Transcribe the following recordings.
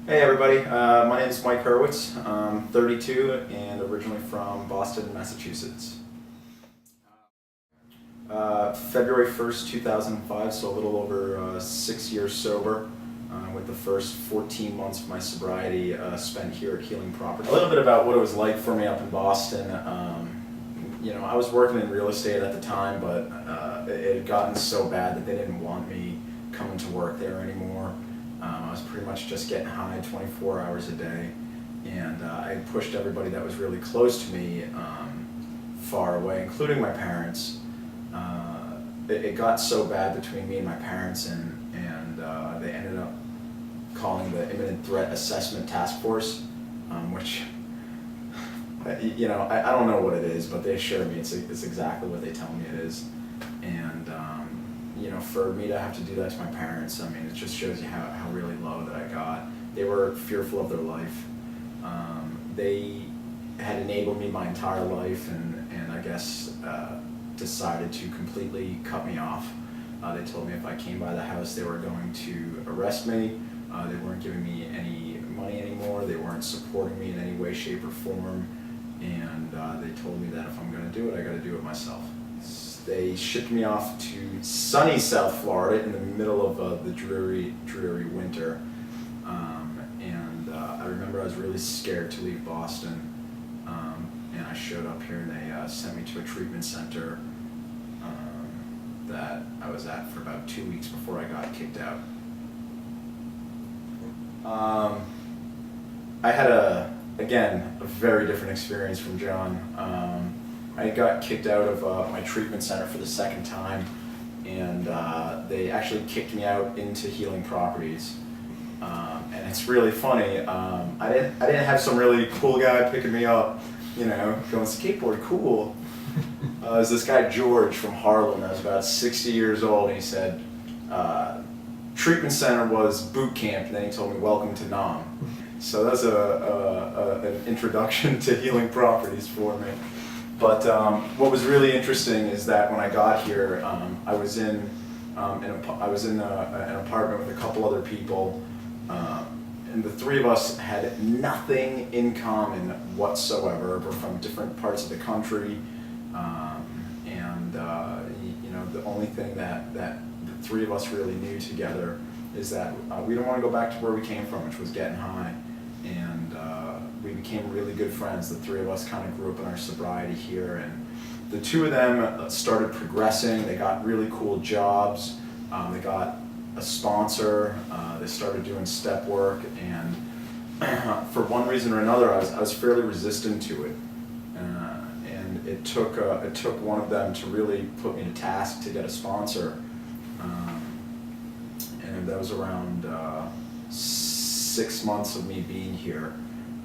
Hey everybody, my name is Mike Hurwitz. I'm 32 and originally from Boston, Massachusetts. February 1st, 2005, so a little over 6 years sober, with the first 14 months of my sobriety spent here at Healing Properties. A little bit about what it was like for me up in Boston. I was working in real estate at the time, but it had gotten so bad that they didn't want me coming to work there anymore. I was pretty much just getting high 24 hours a day, and I pushed everybody that was really close to me far away, including my parents. It got so bad between me and my parents, and they ended up calling the Imminent Threat Assessment Task Force, which, I don't know what it is, but they assure me it's exactly what they tell me it is. And for me to have to do that to my parents, I mean, it just shows you how really low that I got. They were fearful of their life. They had enabled me my entire life, and I guess decided to completely cut me off. They told me if I came by the house, they were going to arrest me. They weren't giving me any money anymore. They weren't supporting me in any way, shape, or form. And they told me that if I'm going to do it, I got to do it myself. They shipped me off to sunny South Florida in the middle of the dreary winter. I remember I was really scared to leave Boston. And I showed up here, and they sent me to a treatment center that I was at for about 2 weeks before I got kicked out. I had a very different experience from John. I got kicked out of my treatment center for the second time, and they actually kicked me out into Healing Properties. And it's really funny. I didn't have some really cool guy picking me up, going skateboard, cool. It was this guy George from Harlem that was about 60 years old, and he said treatment center was boot camp, and then he told me welcome to Nam. So that's an introduction to Healing Properties for me. But what was really interesting is that when I got here, I was in an apartment with a couple other people, and the three of us had nothing in common whatsoever. We're from different parts of the country, the only thing that the three of us really knew together is that we didn't want to go back to where we came from, which was getting high. And we became really good friends. The three of us kind of grew up in our sobriety here, and the two of them started progressing. They got really cool jobs. They got a sponsor. They started doing step work, and for one reason or another, I was fairly resistant to it. And it took one of them to really put me to task to get a sponsor. And that was around 6 months of me being here,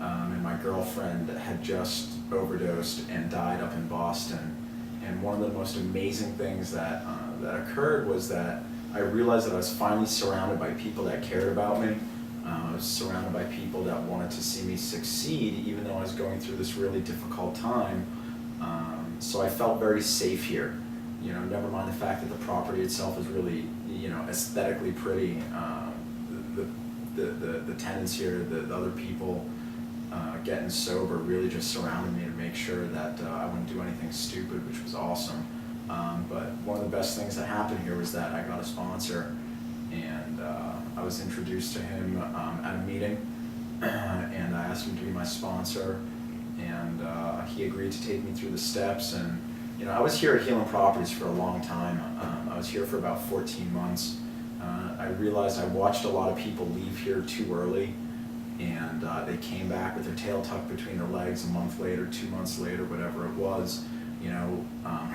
and my girlfriend had just overdosed and died up in Boston. And one of the most amazing things that occurred was that I realized that I was finally surrounded by people that cared about me. I was surrounded by people that wanted to see me succeed, even though I was going through this really difficult time. So I felt very safe here. Never mind the fact that the property itself is really, aesthetically pretty. The tenants here, the other people getting sober really just surrounded me to make sure that I wouldn't do anything stupid, which was awesome. But one of the best things that happened here was that I got a sponsor, and I was introduced to him at a meeting, and I asked him to be my sponsor, and he agreed to take me through the steps. And I was here at Healing Properties for a long time. I was here for about 14 months. I realized I watched a lot of people leave here too early, and they came back with their tail tucked between their legs a month later, 2 months later, whatever it was,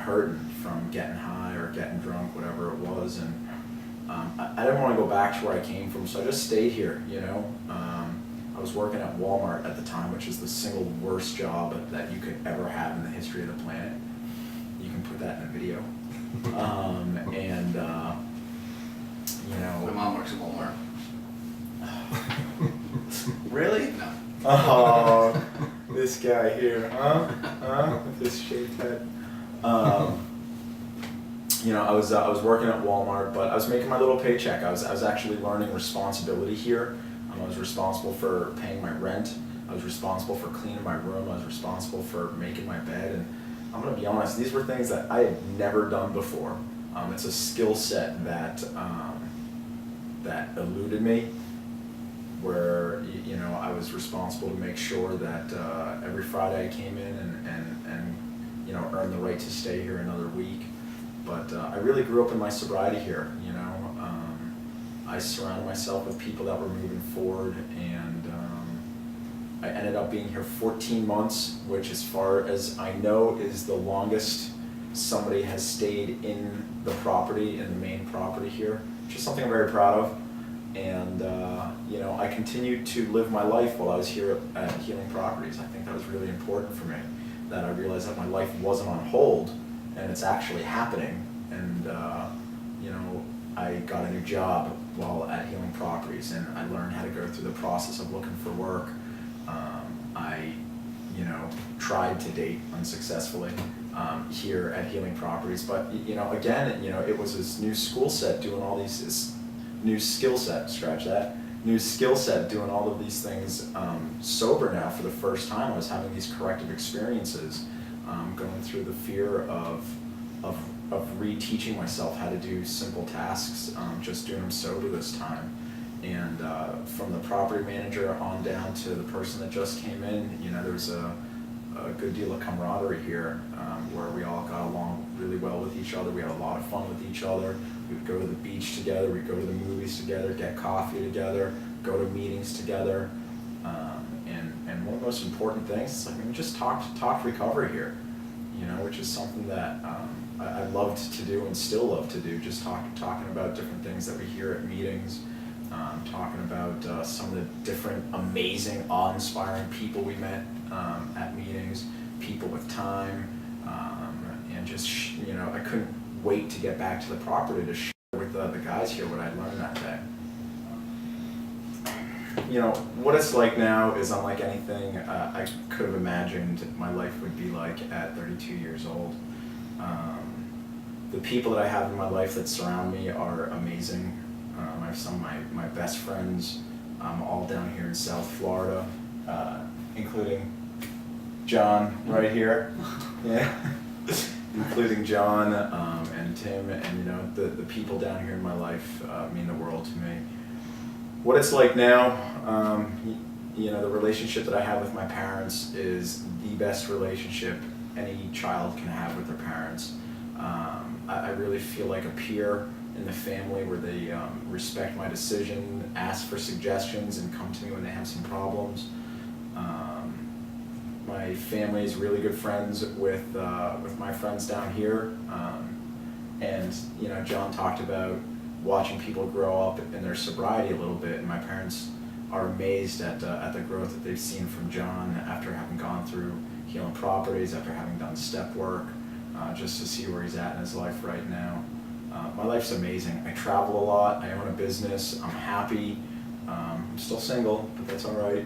hurting from getting high or getting drunk, whatever it was. And I didn't want to go back to where I came from, so I just stayed here. I was working at Walmart at the time, which is the single worst job that you could ever have in the history of the planet. You can put that in a video. My mom works at Walmart. Really? No. Oh, this guy here, with this shaved head. I was working at Walmart, but I was making my little paycheck. I was actually learning responsibility here. I was responsible for paying my rent. I was responsible for cleaning my room. I was responsible for making my bed. And I'm going to be honest, these were things that I had never done before. It's a skill set that that eluded me, where you know, I was responsible to make sure that every Friday I came in and you know, earned the right to stay here another week. But I really grew up in my sobriety here. You know, I surrounded myself with people that were moving forward, and I ended up being here 14 months, which, as far as I know, is the longest somebody has stayed in the property, in the main property here, which is something I'm very proud of. And you know, I continued to live my life while I was here at Healing Properties. I think that was really important for me, that I realized that my life wasn't on hold, and it's actually happening. And you know, I got a new job while at Healing Properties, and I learned how to go through the process of looking for work. I, you know, tried to date unsuccessfully here at Healing Properties, but you know, again, you know, it was this new school set doing all these, this new skill set, scratch that, new skill set doing all of these things sober now for the first time. I was having these corrective experiences, going through the fear of reteaching myself how to do simple tasks, just doing them sober this time. And from the property manager on down to the person that just came in, you know, there was a good deal of camaraderie here, where we all got along really well with each other. We had a lot of fun with each other. We would go to the beach together, we'd go to the movies together, get coffee together, go to meetings together. And one of the most important things is, like, we just talk recovery here, you know, which is something that I loved to do and still love to do, just talking about different things that we hear at meetings, talking about some of the different amazing, awe-inspiring people we met at meetings, people with time, and just, you know, I couldn't wait to get back to the property to share with the guys here what I learned that day. You know, what it's like now is unlike anything I could have imagined my life would be like at 32 years old. The people that I have in my life that surround me are amazing. I have some of my best friends, all down here in South Florida, including John right here. Yeah. Including John and Tim, and you know, the people down here in my life mean the world to me. What it's like now, you know, the relationship that I have with my parents is the best relationship any child can have with their parents. I really feel like a peer in the family, where they respect my decision, ask for suggestions, and come to me when they have some problems. My family is really good friends with my friends down here, and you know, John talked about watching people grow up in their sobriety a little bit, and my parents are amazed at the growth that they've seen from John after having gone through Healing Properties, after having done step work, just to see where he's at in his life right now. My life's amazing. I travel a lot. I own a business. I'm happy. I'm still single, but that's all right.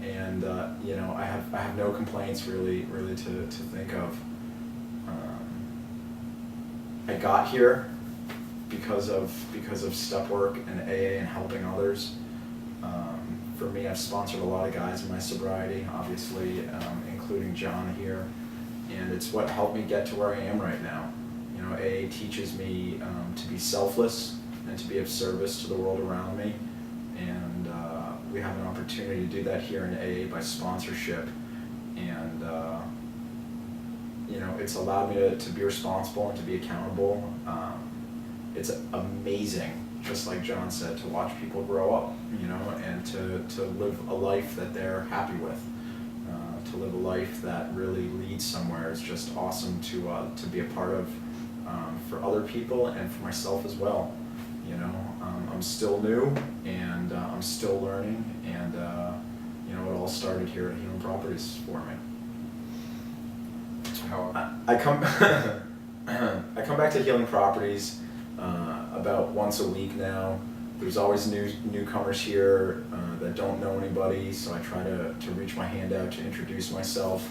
And you know, I have no complaints really to think of. I got here because of step work and AA and helping others. For me, I've sponsored a lot of guys in my sobriety, obviously, including John here, and it's what helped me get to where I am right now. You know, AA teaches me to be selfless and to be of service to the world around me, and we have an opportunity to do that here in AA by sponsorship, and you know, it's allowed me to be responsible and to be accountable. It's amazing, just like John said, to watch people grow up, you know, and to live a life that they're happy with. To live a life that really leads somewhere is just awesome to be a part of, for other people and for myself as well. You know, I'm still new, and I'm still learning, and you know, it all started here at Healing Properties for me. I come back to Healing Properties about once a week now. There's always newcomers here that don't know anybody, so I try to reach my hand out to introduce myself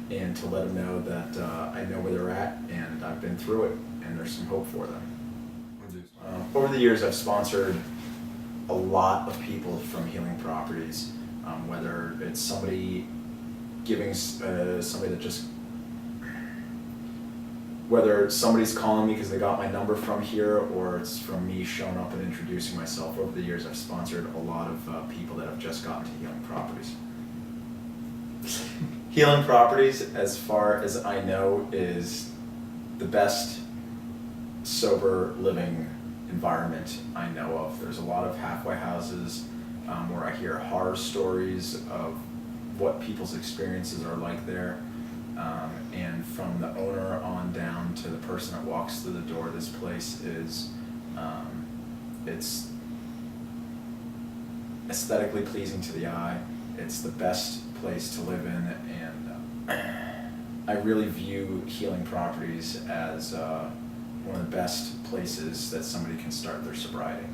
and to let them know that I know where they're at and I've been through it, and there's some hope for them. Over the years, I've sponsored a lot of people from Healing Properties, whether it's somebody giving somebody that just, whether somebody's calling me because they got my number from here, or it's from me showing up and introducing myself. Over the years, I've sponsored a lot of people that have just gotten to Healing Properties. Healing Properties, as far as I know, is the best sober living environment I know of. There's a lot of halfway houses where I hear horror stories of what people's experiences are like there. And from the owner on down to the person that walks through the door, this place is, it's aesthetically pleasing to the eye. It's the best place to live in, and I really view Healing Properties as one of the best places that somebody can start their sobriety.